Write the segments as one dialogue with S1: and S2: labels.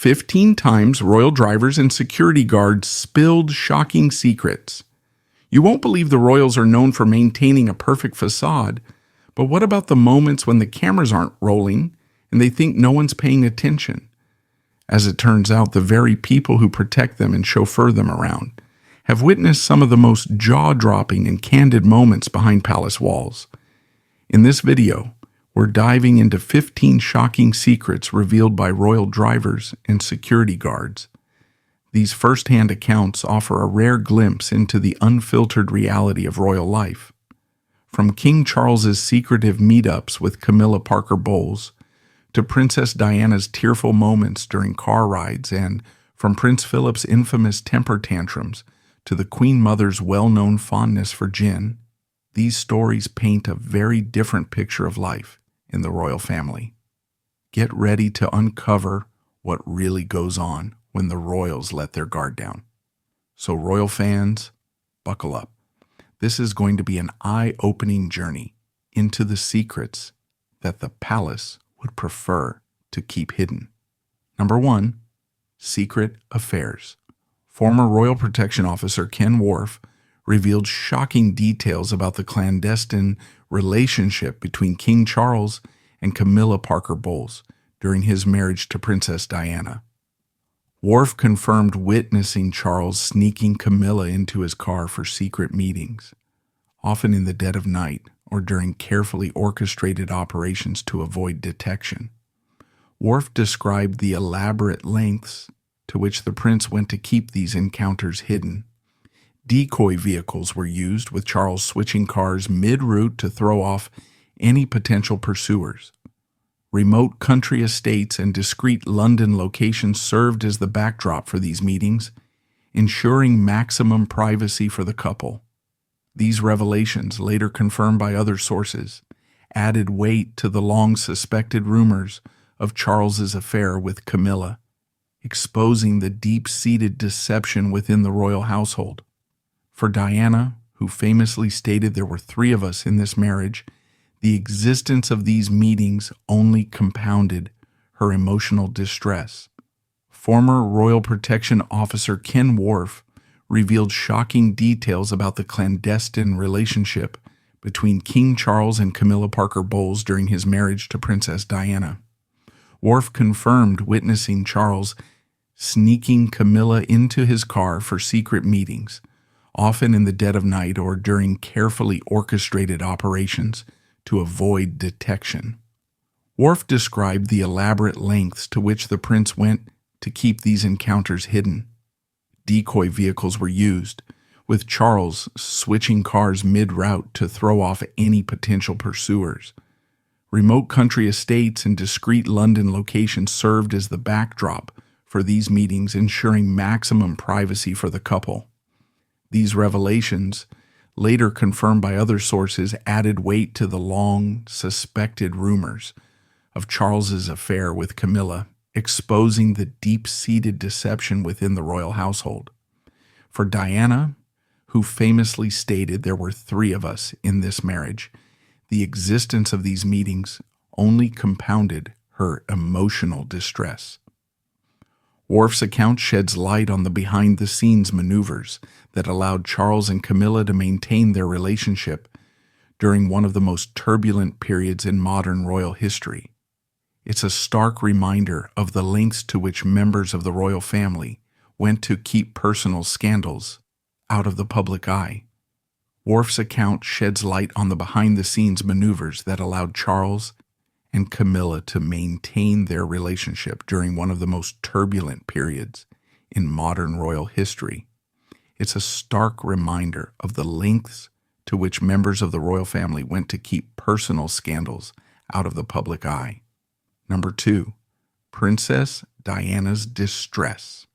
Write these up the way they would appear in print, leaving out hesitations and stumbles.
S1: 15 times royal drivers and security guards spilled shocking secrets. You won't believe the royals are known for maintaining a perfect facade, but what about the moments when the cameras aren't rolling and they think no one's paying attention? As it turns out, the very people who protect them and chauffeur them around have witnessed some of the most jaw-dropping and candid moments behind palace walls. In this video, we're diving into 15 shocking secrets revealed by royal drivers and security guards. These first-hand accounts offer a rare glimpse into the unfiltered reality of royal life. From King Charles's secretive meetups with Camilla Parker Bowles, to Princess Diana's tearful moments during car rides, and from Prince Philip's infamous temper tantrums to the Queen Mother's well-known fondness for gin, these stories paint a very different picture of life in the royal family. Get ready to uncover what really goes on when the royals let their guard down. So royal fans, buckle up. This is going to be an eye-opening journey into the secrets that the palace would prefer to keep hidden. Number 1, secret affairs. Former Royal Protection Officer Ken Worf revealed shocking details about the clandestine relationship between King Charles and Camilla Parker Bowles during his marriage to Princess Diana. Worf confirmed witnessing Charles sneaking Camilla into his car for secret meetings, often in the dead of night or during carefully orchestrated operations to avoid detection. Worf described the elaborate lengths to which the prince went to keep these encounters hidden. Decoy vehicles were used, with Charles switching cars mid-route to throw off any potential pursuers. Remote country estates and discreet London locations served as the backdrop for these meetings, ensuring maximum privacy for the couple. These revelations, later confirmed by other sources, added weight to the long-suspected rumors of Charles's affair with Camilla, exposing the deep-seated deception within the royal household. For Diana, who famously stated there were 3 of us in this marriage, the existence of these meetings only compounded her emotional distress. Former Royal Protection Officer Ken Worf revealed shocking details about the clandestine relationship between King Charles and Camilla Parker Bowles during his marriage to Princess Diana. Worf confirmed witnessing Charles sneaking Camilla into his car for secret meetings, often in the dead of night or during carefully orchestrated operations to avoid detection. Worf described the elaborate lengths to which the prince went to keep these encounters hidden. Decoy vehicles were used, with Charles switching cars mid-route to throw off any potential pursuers. Remote country estates and discreet London locations served as the backdrop for these meetings, ensuring maximum privacy for the couple. These revelations, later confirmed by other sources, added weight to the long-suspected rumors of Charles's affair with Camilla, exposing the deep-seated deception within the royal household. For Diana, who famously stated there were 3 of us in this marriage, the existence of these meetings only compounded her emotional distress. Worf's account sheds light on the behind-the-scenes maneuvers that allowed Charles and Camilla to maintain their relationship during one of the most turbulent periods in modern royal history. It's a stark reminder of the lengths to which members of the royal family went to keep personal scandals out of the public eye. Worf's account sheds light on the behind-the-scenes maneuvers that allowed Charles and Camilla to maintain their relationship during one of the most turbulent periods in modern royal history. It's a stark reminder of the lengths to which members of the royal family went to keep personal scandals out of the public eye. Number 2, Princess Diana's distress.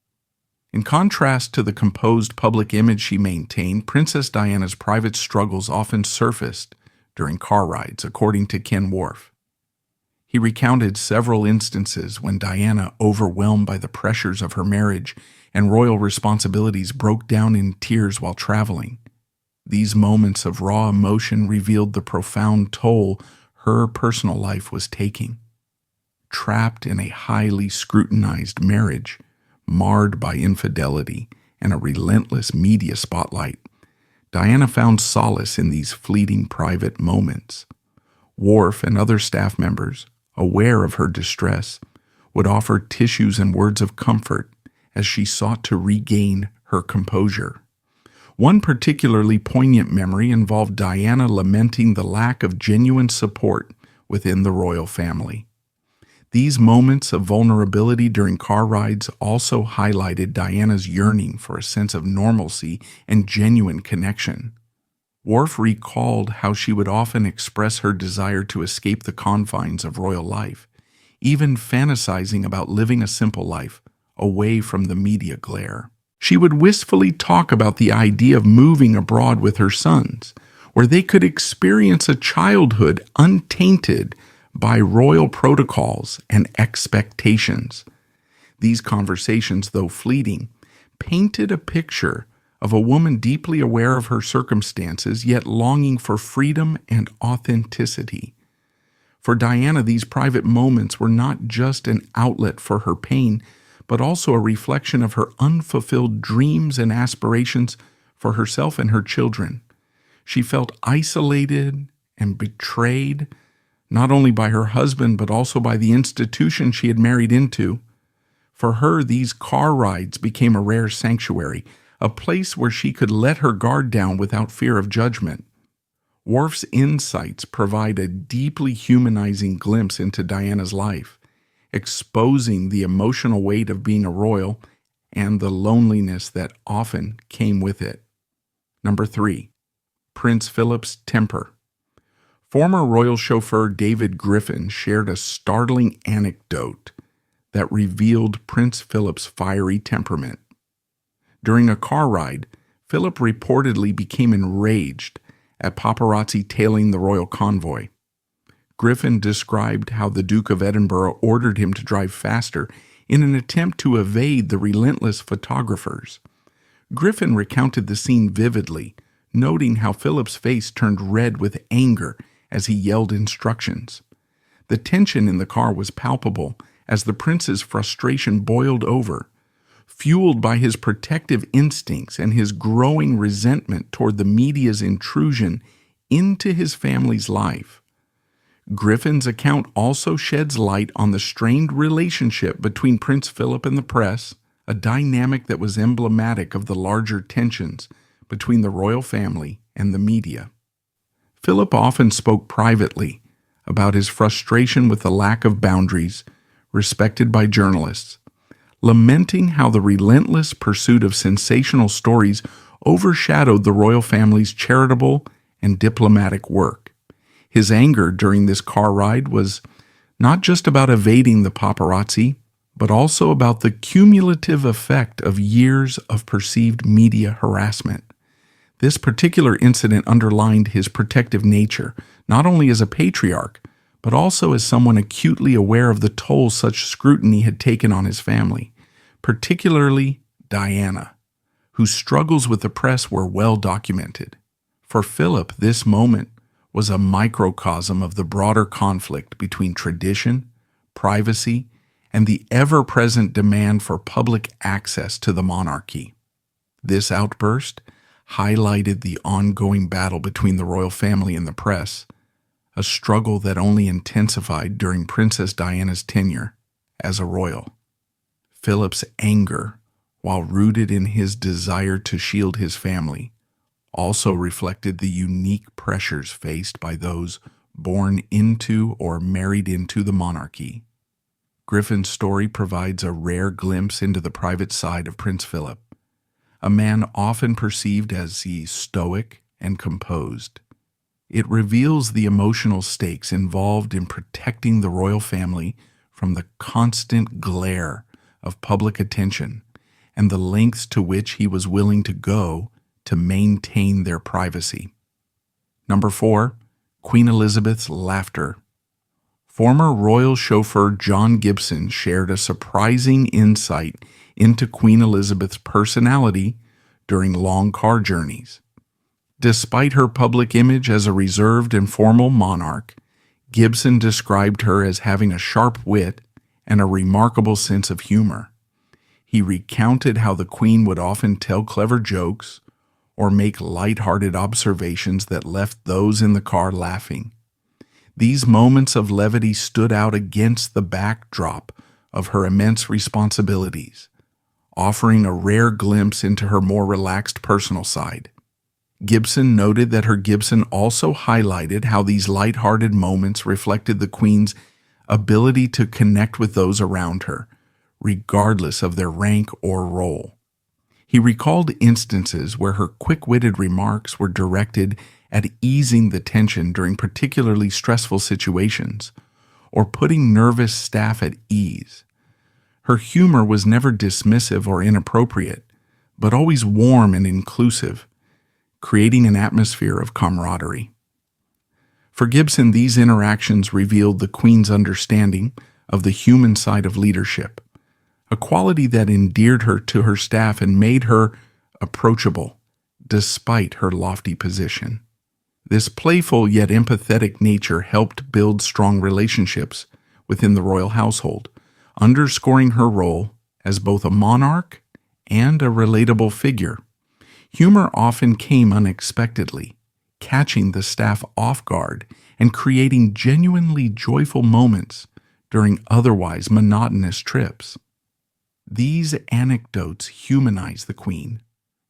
S1: In contrast to the composed public image she maintained, Princess Diana's private struggles often surfaced during car rides, according to Ken Worf. He recounted several instances when Diana, overwhelmed by the pressures of her marriage and royal responsibilities, broke down in tears while traveling. These moments of raw emotion revealed the profound toll her personal life was taking. trapped in a highly scrutinized marriage, marred by infidelity and a relentless media spotlight. Diana found solace in these fleeting private moments. Worf and other staff members, aware of her distress, would offer tissues and words of comfort as she sought to regain her composure. One particularly poignant memory involved Diana lamenting the lack of genuine support within the royal family. These moments of vulnerability during car rides also highlighted Diana's yearning for a sense of normalcy and genuine connection. Worf recalled how she would often express her desire to escape the confines of royal life, even fantasizing about living a simple life away from the media glare. She would wistfully talk about the idea of moving abroad with her sons, where they could experience a childhood untainted by royal protocols and expectations. These conversations, though fleeting, painted a picture of a woman deeply aware of her circumstances, yet longing for freedom and authenticity. For Diana, these private moments were not just an outlet for her pain, but also a reflection of her unfulfilled dreams and aspirations for herself and her children. She felt isolated and betrayed, not only by her husband, but also by the institution she had married into. For her, these car rides became a rare sanctuary, a place where she could let her guard down without fear of judgment. Worf's insights provide a deeply humanizing glimpse into Diana's life, exposing the emotional weight of being a royal and the loneliness that often came with it. Number 3, Prince Philip's temper. Former royal chauffeur David Griffin shared a startling anecdote that revealed Prince Philip's fiery temperament. During a car ride, Philip reportedly became enraged at paparazzi tailing the royal convoy. Griffin described how the Duke of Edinburgh ordered him to drive faster in an attempt to evade the relentless photographers. Griffin recounted the scene vividly, noting how Philip's face turned red with anger as he yelled instructions. The tension in the car was palpable as the prince's frustration boiled over, fueled by his protective instincts and his growing resentment toward the media's intrusion into his family's life. Griffin's account also sheds light on the strained relationship between Prince Philip and the press, a dynamic that was emblematic of the larger tensions between the royal family and the media. Philip often spoke privately about his frustration with the lack of boundaries respected by journalists, lamenting how the relentless pursuit of sensational stories overshadowed the royal family's charitable and diplomatic work. His anger during this car ride was not just about evading the paparazzi, but also about the cumulative effect of years of perceived media harassment. This particular incident underlined his protective nature, not only as a patriarch, but also as someone acutely aware of the toll such scrutiny had taken on his family, particularly Diana, whose struggles with the press were well documented. For Philip, this moment was a microcosm of the broader conflict between tradition, privacy, and the ever-present demand for public access to the monarchy. This outburst highlighted the ongoing battle between the royal family and the press, a struggle that only intensified during Princess Diana's tenure as a royal. Philip's anger, while rooted in his desire to shield his family, also reflected the unique pressures faced by those born into or married into the monarchy. Griffin's story provides a rare glimpse into the private side of Prince Philip, a man often perceived as stoic and composed. It reveals the emotional stakes involved in protecting the royal family from the constant glare of public attention and the lengths to which he was willing to go to maintain their privacy. Number 4, Queen Elizabeth's laughter. Former royal chauffeur John Gibson shared a surprising insight into Queen Elizabeth's personality during long car journeys. Despite her public image as a reserved and formal monarch, Gibson described her as having a sharp wit and a remarkable sense of humor. He recounted how the Queen would often tell clever jokes or make light-hearted observations that left those in the car laughing. These moments of levity stood out against the backdrop of her immense responsibilities, offering a rare glimpse into her more relaxed personal side. Gibson noted that her Gibson also highlighted how these light-hearted moments reflected the Queen's ability to connect with those around her, regardless of their rank or role. He recalled instances where her quick-witted remarks were directed at easing the tension during particularly stressful situations or putting nervous staff at ease. Her humor was never dismissive or inappropriate, but always warm and inclusive, creating an atmosphere of camaraderie. For Gibson, these interactions revealed the Queen's understanding of the human side of leadership, a quality that endeared her to her staff and made her approachable, despite her lofty position. This playful yet empathetic nature helped build strong relationships within the royal household, underscoring her role as both a monarch and a relatable figure. Humor often came unexpectedly, catching the staff off guard and creating genuinely joyful moments during otherwise monotonous trips. These anecdotes humanize the Queen,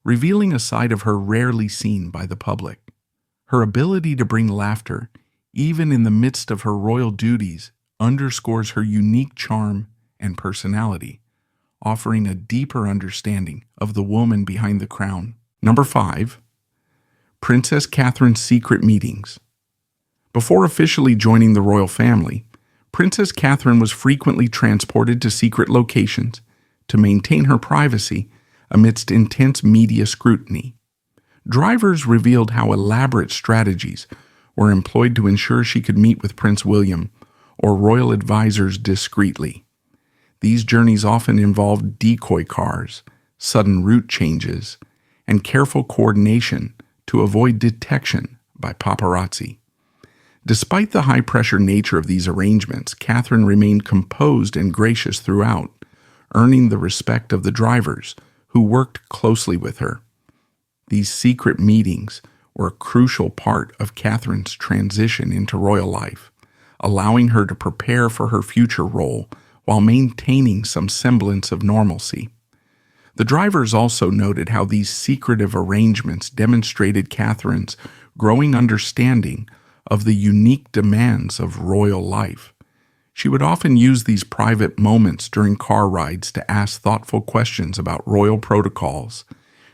S1: revealing a side of her rarely seen by the public. Her ability to bring laughter, even in the midst of her royal duties, underscores her unique charm and personality, offering a deeper understanding of the woman behind the crown. Number 5. Princess Catherine's secret meetings. Before officially joining the royal family, Princess Catherine was frequently transported to secret locations to maintain her privacy amidst intense media scrutiny. Drivers revealed how elaborate strategies were employed to ensure she could meet with Prince William or royal advisors discreetly. These journeys often involved decoy cars, sudden route changes, and careful coordination to avoid detection by paparazzi. Despite the high-pressure nature of these arrangements, Catherine remained composed and gracious throughout, earning the respect of the drivers who worked closely with her. These secret meetings were a crucial part of Catherine's transition into royal life, allowing her to prepare for her future role while maintaining some semblance of normalcy. The drivers also noted how these secretive arrangements demonstrated Catherine's growing understanding of the unique demands of royal life. She would often use these private moments during car rides to ask thoughtful questions about royal protocols,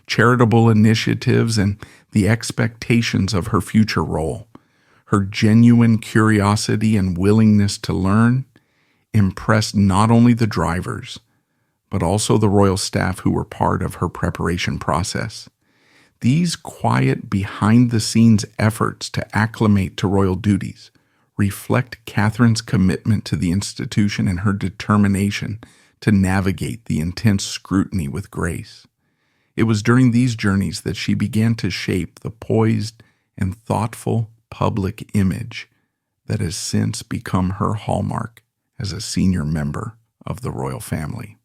S1: charitable initiatives, and the expectations of her future role. Her genuine curiosity and willingness to learn impressed not only the drivers, but also the royal staff who were part of her preparation process. These quiet, behind-the-scenes efforts to acclimate to royal duties reflect Catherine's commitment to the institution and her determination to navigate the intense scrutiny with grace. It was during these journeys that she began to shape the poised and thoughtful public image that has since become her hallmark as a senior member of the royal family.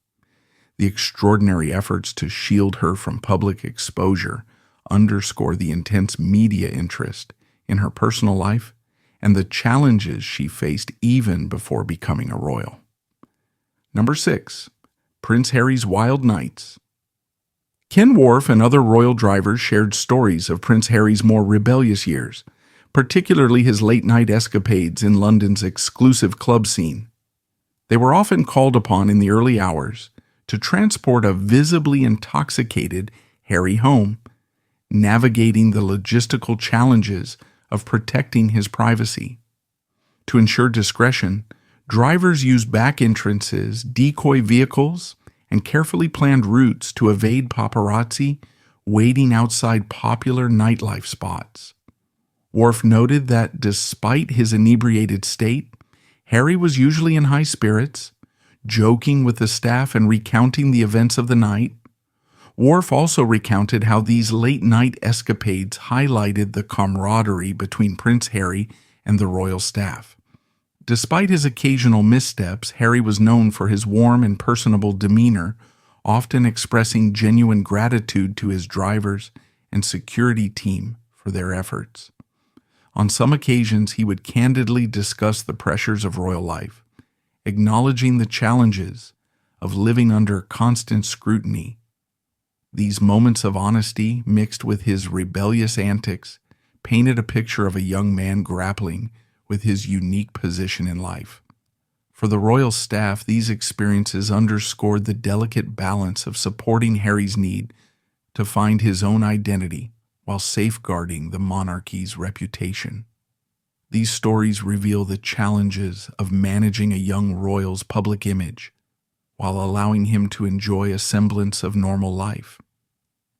S1: The extraordinary efforts to shield her from public exposure underscore the intense media interest in her personal life and the challenges she faced even before becoming a royal. Number 6. Prince Harry's Wild Nights. Ken Wharf and other royal drivers shared stories of Prince Harry's more rebellious years, particularly his late-night escapades in London's exclusive club scene. They were often called upon in the early hours to transport a visibly intoxicated Harry home, navigating the logistical challenges of protecting his privacy. To ensure discretion, drivers used back entrances, decoy vehicles, and carefully planned routes to evade paparazzi waiting outside popular nightlife spots. Wharf noted that despite his inebriated state, Harry was usually in high spirits, joking with the staff and recounting the events of the night. Wharf also recounted how these late-night escapades highlighted the camaraderie between Prince Harry and the royal staff. Despite his occasional missteps, Harry was known for his warm and personable demeanor, often expressing genuine gratitude to his drivers and security team for their efforts. On some occasions, he would candidly discuss the pressures of royal life, acknowledging the challenges of living under constant scrutiny. These moments of honesty, mixed with his rebellious antics, painted a picture of a young man grappling with his unique position in life. For the royal staff, these experiences underscored the delicate balance of supporting Harry's need to find his own identity while safeguarding the monarchy's reputation. These stories reveal the challenges of managing a young royal's public image while allowing him to enjoy a semblance of normal life.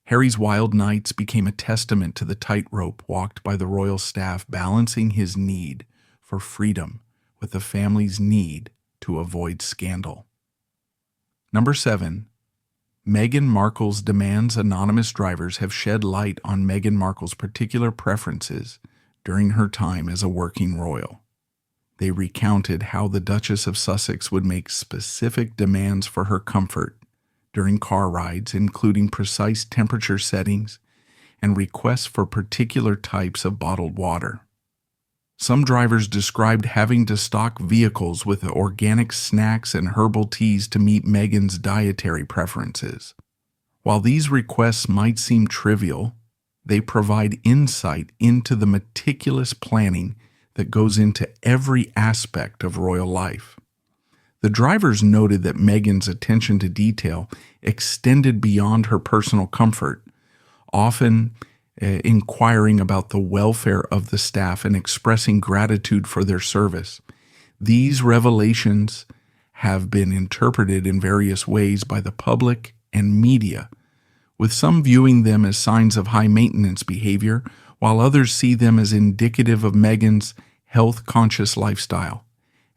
S1: Harry's wild nights became a testament to the tightrope walked by the royal staff, balancing his need for freedom with the family's need to avoid scandal. Number 7. Meghan Markle's demands. Anonymous drivers have shed light on Meghan Markle's particular preferences during her time as a working royal. They recounted how the Duchess of Sussex would make specific demands for her comfort during car rides, including precise temperature settings and requests for particular types of bottled water. Some drivers described having to stock vehicles with organic snacks and herbal teas to meet Meghan's dietary preferences. While these requests might seem trivial, they provide insight into the meticulous planning that goes into every aspect of royal life. The drivers noted that Meghan's attention to detail extended beyond her personal comfort, often inquiring about the welfare of the staff and expressing gratitude for their service. These revelations have been interpreted in various ways by the public and media, with some viewing them as signs of high-maintenance behavior, while others see them as indicative of Meghan's health-conscious lifestyle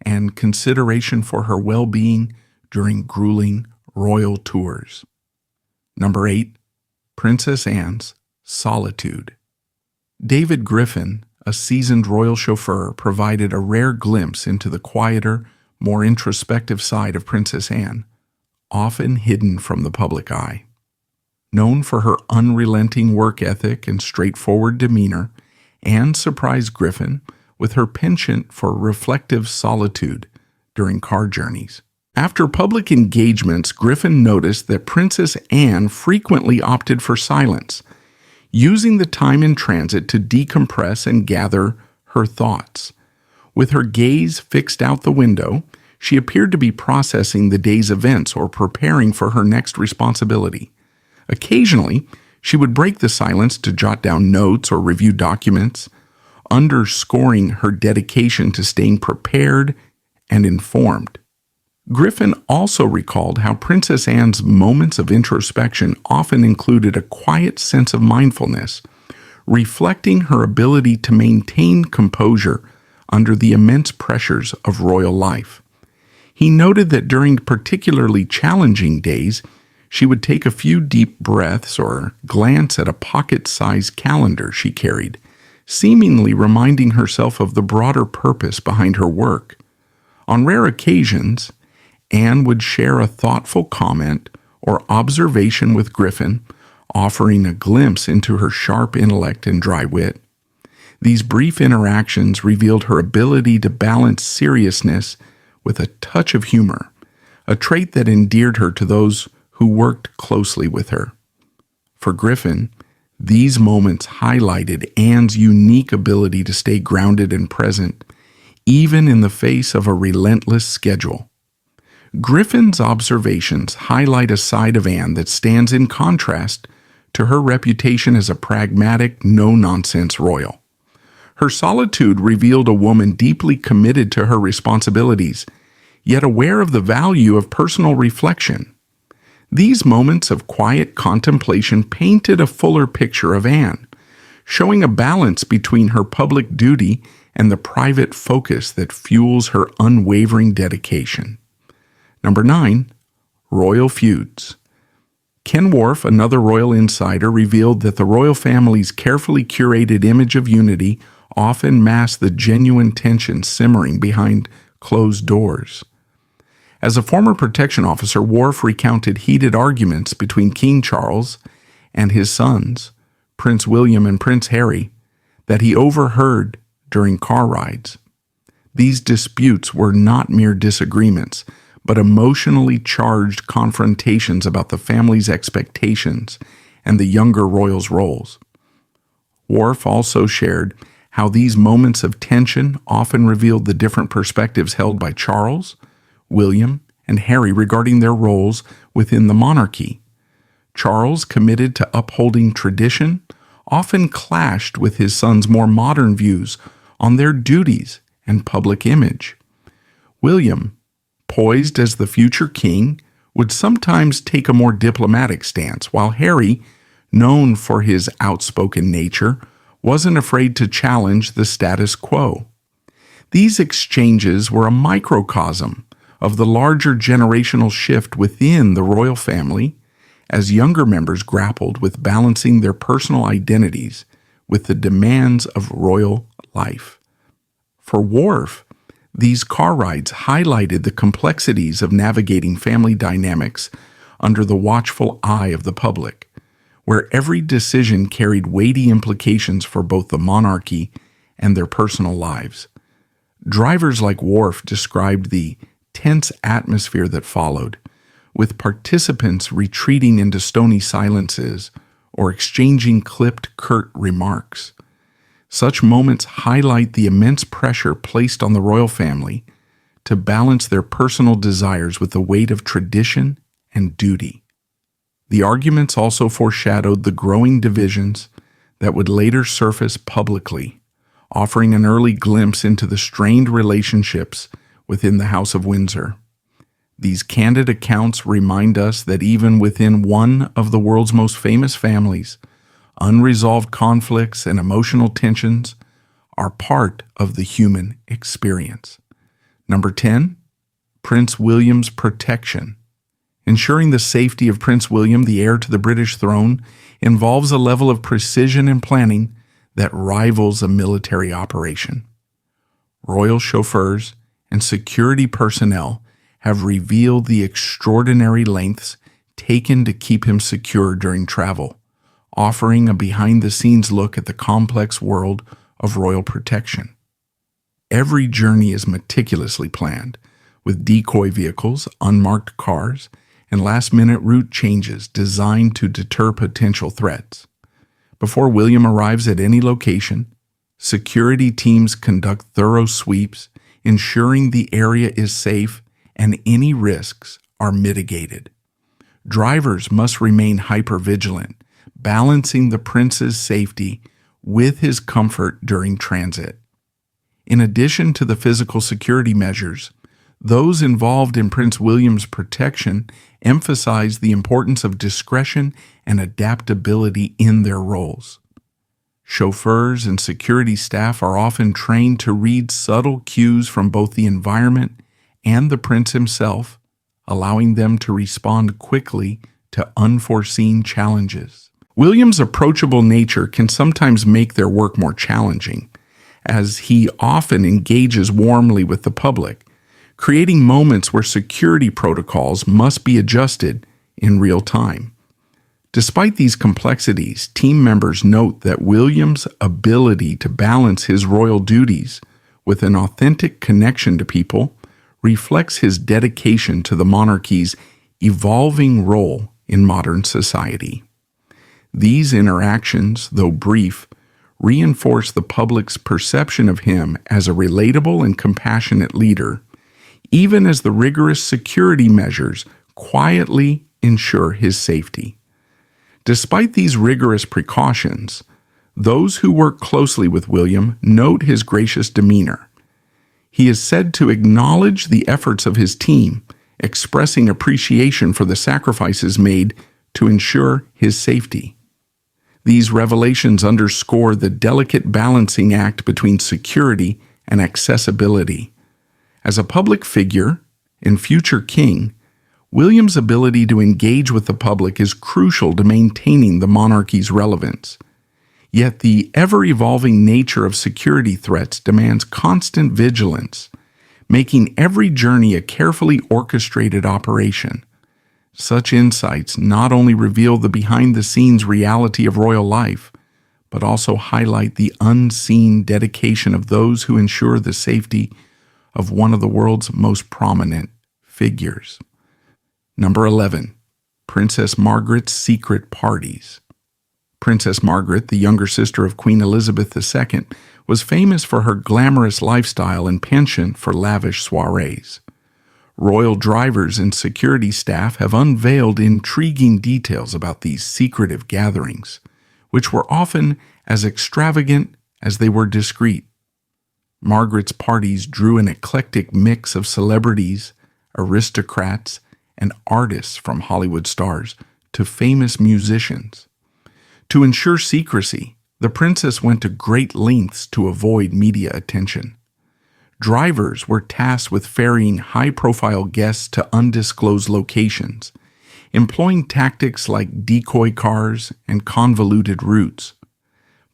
S1: and consideration for her well-being during grueling royal tours. Number 8. Princess Anne's Solitude. David Griffin, a seasoned royal chauffeur, provided a rare glimpse into the quieter, more introspective side of Princess Anne, often hidden from the public eye. Known for her unrelenting work ethic and straightforward demeanor, Anne surprised Griffin with her penchant for reflective solitude during car journeys. After public engagements, Griffin noticed that Princess Anne frequently opted for silence, using the time in transit to decompress and gather her thoughts. With her gaze fixed out the window, she appeared to be processing the day's events or preparing for her next responsibility. Occasionally, she would break the silence to jot down notes or review documents, underscoring her dedication to staying prepared and informed. Griffin also recalled how Princess Anne's moments of introspection often included a quiet sense of mindfulness, reflecting her ability to maintain composure under the immense pressures of royal life. He noted that during particularly challenging days, she would take a few deep breaths or glance at a pocket-sized calendar she carried, seemingly reminding herself of the broader purpose behind her work. On rare occasions, Anne would share a thoughtful comment or observation with Griffin, offering a glimpse into her sharp intellect and dry wit. These brief interactions revealed her ability to balance seriousness with a touch of humor, a trait that endeared her to those who worked closely with her. For Griffin, these moments highlighted Anne's unique ability to stay grounded and present, even in the face of a relentless schedule. Griffin's observations highlight a side of Anne that stands in contrast to her reputation as a pragmatic, no-nonsense royal. Her solitude revealed a woman deeply committed to her responsibilities, yet aware of the value of personal reflection. These moments of quiet contemplation painted a fuller picture of Anne, showing a balance between her public duty and the private focus that fuels her unwavering dedication. Number 9. Royal Feuds. Ken Worf, another royal insider, revealed that the royal family's carefully curated image of unity often mask the genuine tension simmering behind closed doors. As a former protection officer, Worf recounted heated arguments between King Charles and his sons, Prince William and Prince Harry, that he overheard during car rides. These disputes were not mere disagreements, but emotionally charged confrontations about the family's expectations and the younger royals' roles. Worf also shared how these moments of tension often revealed the different perspectives held by Charles, William, and Harry regarding their roles within the monarchy. Charles, committed to upholding tradition, often clashed with his son's more modern views on their duties and public image. William, poised as the future king, would sometimes take a more diplomatic stance, while Harry, known for his outspoken nature, wasn't afraid to challenge the status quo. These exchanges were a microcosm of the larger generational shift within the royal family as younger members grappled with balancing their personal identities with the demands of royal life. For Worf, these car rides highlighted the complexities of navigating family dynamics under the watchful eye of the public, where every decision carried weighty implications for both the monarchy and their personal lives. Drivers like Worf described the tense atmosphere that followed, with participants retreating into stony silences or exchanging clipped, curt remarks. Such moments highlight the immense pressure placed on the royal family to balance their personal desires with the weight of tradition and duty. The arguments also foreshadowed the growing divisions that would later surface publicly, offering an early glimpse into the strained relationships within the House of Windsor. These candid accounts remind us that even within one of the world's most famous families, unresolved conflicts and emotional tensions are part of the human experience. Number 10, Prince William's protection. Ensuring the safety of Prince William, the heir to the British throne, involves a level of precision and planning that rivals a military operation. Royal chauffeurs and security personnel have revealed the extraordinary lengths taken to keep him secure during travel, offering a behind-the-scenes look at the complex world of royal protection. Every journey is meticulously planned, with decoy vehicles, unmarked cars, and last-minute route changes designed to deter potential threats. Before William arrives at any location, security teams conduct thorough sweeps, ensuring the area is safe and any risks are mitigated. Drivers must remain hypervigilant, balancing the prince's safety with his comfort during transit. In addition to the physical security measures, those involved in Prince William's protection emphasize the importance of discretion and adaptability in their roles. Chauffeurs and security staff are often trained to read subtle cues from both the environment and the prince himself, allowing them to respond quickly to unforeseen challenges. William's approachable nature can sometimes make their work more challenging, as he often engages warmly with the public, creating moments where security protocols must be adjusted in real time. Despite these complexities, team members note that William's ability to balance his royal duties with an authentic connection to people reflects his dedication to the monarchy's evolving role in modern society. These interactions, though brief, reinforce the public's perception of him as a relatable and compassionate leader, even as the rigorous security measures quietly ensure his safety. Despite these rigorous precautions, those who work closely with William note his gracious demeanor. He is said to acknowledge the efforts of his team, expressing appreciation for the sacrifices made to ensure his safety. These revelations underscore the delicate balancing act between security and accessibility. As a public figure and future king, William's ability to engage with the public is crucial to maintaining the monarchy's relevance. Yet the ever-evolving nature of security threats demands constant vigilance, making every journey a carefully orchestrated operation. Such insights not only reveal the behind-the-scenes reality of royal life, but also highlight the unseen dedication of those who ensure the safety of one of the world's most prominent figures. Number 11. Princess Margaret's secret parties. Princess Margaret, the younger sister of Queen Elizabeth II, was famous for her glamorous lifestyle and penchant for lavish soirees. Royal drivers and security staff have unveiled intriguing details about these secretive gatherings, which were often as extravagant as they were discreet. Margaret's parties drew an eclectic mix of celebrities, aristocrats, and artists from Hollywood stars to famous musicians. To ensure secrecy, the princess went to great lengths to avoid media attention. Drivers were tasked with ferrying high-profile guests to undisclosed locations, employing tactics like decoy cars and convoluted routes.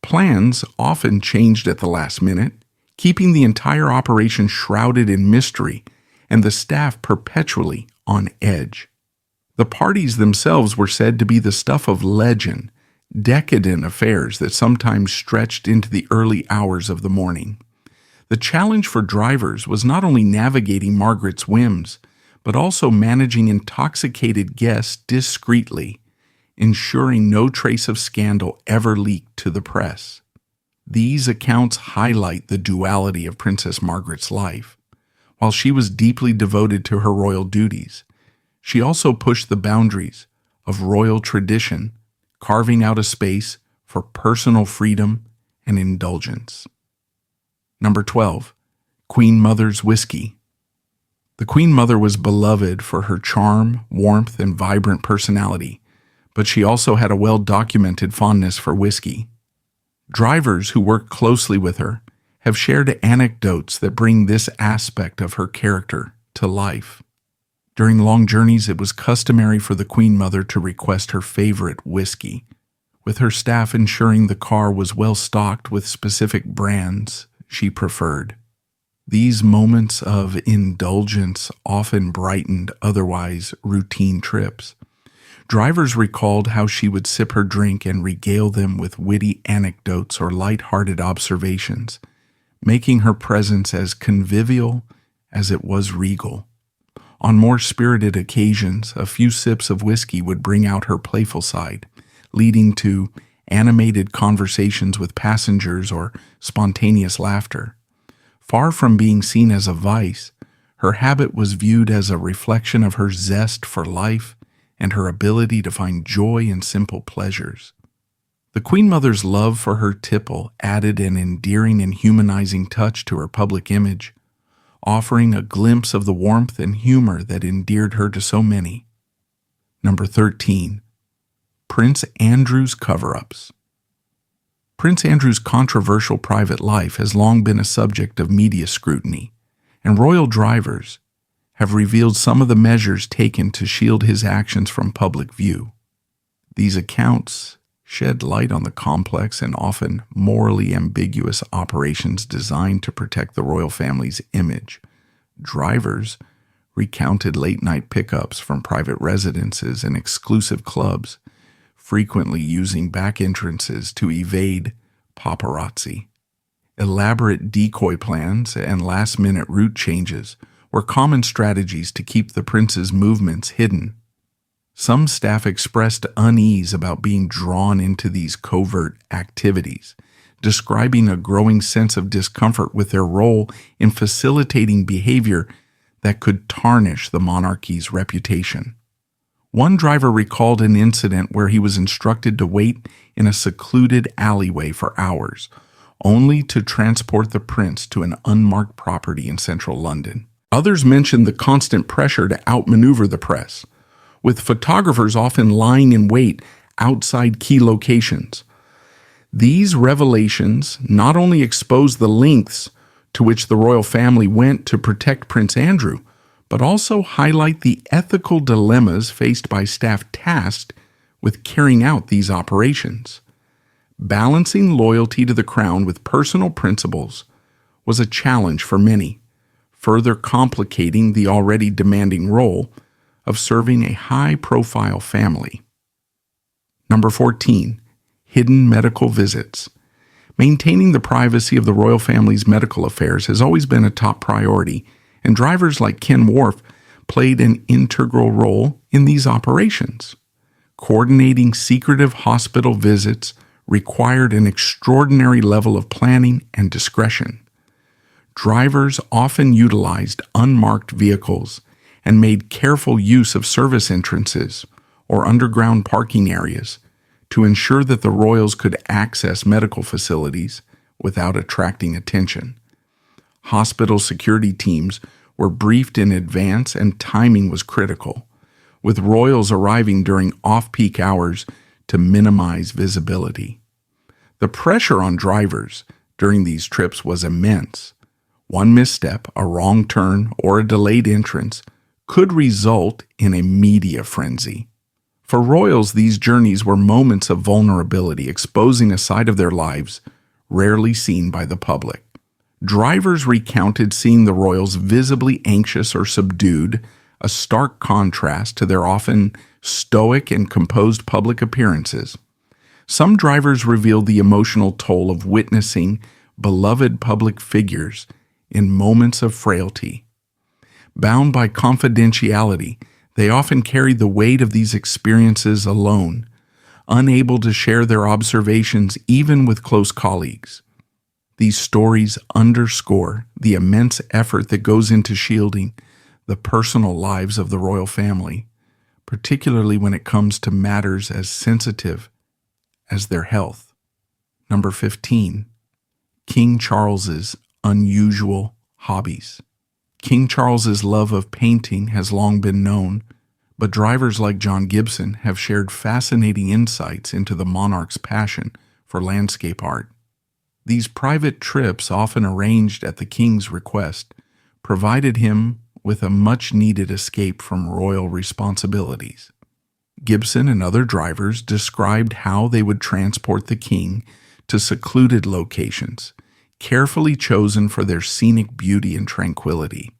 S1: Plans often changed at the last minute, keeping the entire operation shrouded in mystery and the staff perpetually on edge. The parties themselves were said to be the stuff of legend, decadent affairs that sometimes stretched into the early hours of the morning. The challenge for drivers was not only navigating Margaret's whims, but also managing intoxicated guests discreetly, ensuring no trace of scandal ever leaked to the press. These accounts highlight the duality of Princess Margaret's life. While she was deeply devoted to her royal duties, she also pushed the boundaries of royal tradition, carving out a space for personal freedom and indulgence. Number 12. Queen Mother's whiskey. The Queen Mother was beloved for her charm, warmth, and vibrant personality, but she also had a well-documented fondness for whiskey. Drivers who worked closely with her have shared anecdotes that bring this aspect of her character to life. During long journeys, it was customary for the Queen Mother to request her favorite whiskey, with her staff ensuring the car was well stocked with specific brands she preferred. These moments of indulgence often brightened otherwise routine trips. Drivers recalled how she would sip her drink and regale them with witty anecdotes or light-hearted observations, making her presence as convivial as it was regal. On more spirited occasions, a few sips of whiskey would bring out her playful side, leading to animated conversations with passengers or spontaneous laughter. Far from being seen as a vice, her habit was viewed as a reflection of her zest for life and her ability to find joy in simple pleasures. The Queen Mother's love for her tipple added an endearing and humanizing touch to her public image, offering a glimpse of the warmth and humor that endeared her to so many. Number 13. Prince Andrew's Coverups. Prince Andrew's controversial private life has long been a subject of media scrutiny, and royal drivers have revealed some of the measures taken to shield his actions from public view. These accounts shed light on the complex and often morally ambiguous operations designed to protect the royal family's image. Drivers recounted late-night pickups from private residences and exclusive clubs, frequently using back entrances to evade paparazzi. Elaborate decoy plans and last-minute route changes were common strategies to keep the prince's movements hidden. Some staff expressed unease about being drawn into these covert activities, describing a growing sense of discomfort with their role in facilitating behavior that could tarnish the monarchy's reputation. One driver recalled an incident where he was instructed to wait in a secluded alleyway for hours, only to transport the prince to an unmarked property in central London. Others mentioned the constant pressure to outmaneuver the press, with photographers often lying in wait outside key locations. These revelations not only exposed the lengths to which the royal family went to protect Prince Andrew, but also highlight the ethical dilemmas faced by staff tasked with carrying out these operations. Balancing loyalty to the crown with personal principles was a challenge for many, further complicating the already demanding role of serving a high-profile family. Number 14. Hidden medical visits. Maintaining the privacy of the royal family's medical affairs has always been a top priority, and drivers like Ken Worf played an integral role in these operations. Coordinating secretive hospital visits required an extraordinary level of planning and discretion. Drivers often utilized unmarked vehicles and made careful use of service entrances or underground parking areas to ensure that the royals could access medical facilities without attracting attention. Hospital security teams were briefed in advance and timing was critical, with royals arriving during off-peak hours to minimize visibility. The pressure on drivers during these trips was immense. One misstep, a wrong turn, or a delayed entrance could result in a media frenzy. For royals, these journeys were moments of vulnerability, exposing a side of their lives rarely seen by the public. Drivers recounted seeing the royals visibly anxious or subdued, a stark contrast to their often stoic and composed public appearances. Some drivers revealed the emotional toll of witnessing beloved public figures in moments of frailty. Bound by confidentiality, they often carried the weight of these experiences alone, unable to share their observations even with close colleagues. These stories underscore the immense effort that goes into shielding the personal lives of the royal family, particularly when it comes to matters as sensitive as their health. Number 15. King Charles's unusual hobbies. King Charles's love of painting has long been known, but drivers like John Gibson have shared fascinating insights into the monarch's passion for landscape art. These private trips, often arranged at the king's request, provided him with a much-needed escape from royal responsibilities. Gibson and other drivers described how they would transport the king to secluded locations, carefully chosen for their scenic beauty and tranquility.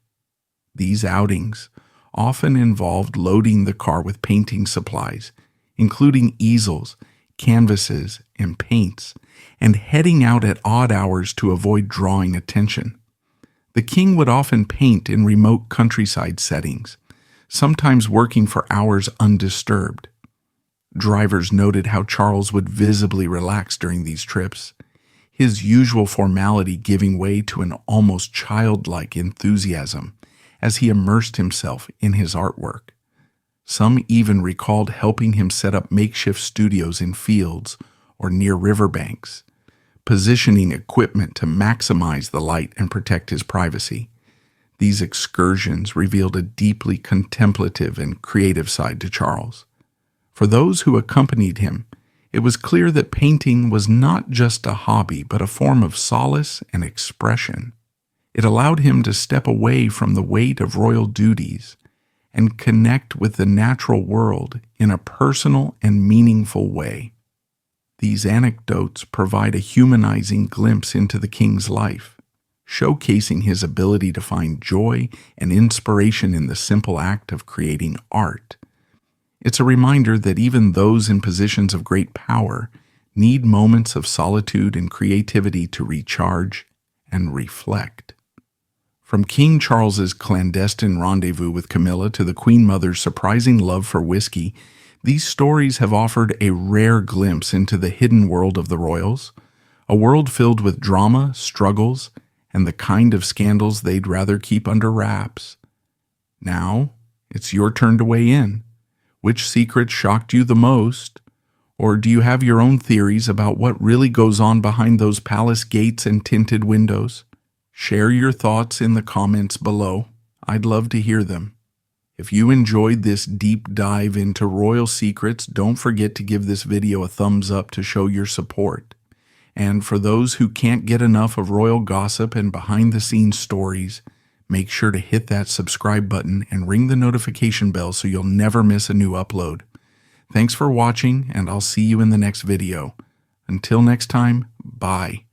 S1: These outings often involved loading the car with painting supplies, including easels, canvases, and paints, and heading out at odd hours to avoid drawing attention. The king would often paint in remote countryside settings, sometimes working for hours undisturbed. Drivers noted how Charles would visibly relax during these trips, his usual formality giving way to an almost childlike enthusiasm as he immersed himself in his artwork. Some even recalled helping him set up makeshift studios in fields or near riverbanks, positioning equipment to maximize the light and protect his privacy. These excursions revealed a deeply contemplative and creative side to Charles. For those who accompanied him, it was clear that painting was not just a hobby, but a form of solace and expression. It allowed him to step away from the weight of royal duties and connect with the natural world in a personal and meaningful way. These anecdotes provide a humanizing glimpse into the king's life, showcasing his ability to find joy and inspiration in the simple act of creating art. It's a reminder that even those in positions of great power need moments of solitude and creativity to recharge and reflect. From King Charles's clandestine rendezvous with Camilla to the Queen Mother's surprising love for whiskey, these stories have offered a rare glimpse into the hidden world of the royals, a world filled with drama, struggles, and the kind of scandals they'd rather keep under wraps. Now, it's your turn to weigh in. Which secret shocked you the most? Or do you have your own theories about what really goes on behind those palace gates and tinted windows? Share your thoughts in the comments below. I'd love to hear them. If you enjoyed this deep dive into royal secrets, don't forget to give this video a thumbs up to show your support. And for those who can't get enough of royal gossip and behind-the-scenes stories, make sure to hit that subscribe button and ring the notification bell so you'll never miss a new upload. Thanks for watching, and I'll see you in the next video. Until next time, bye.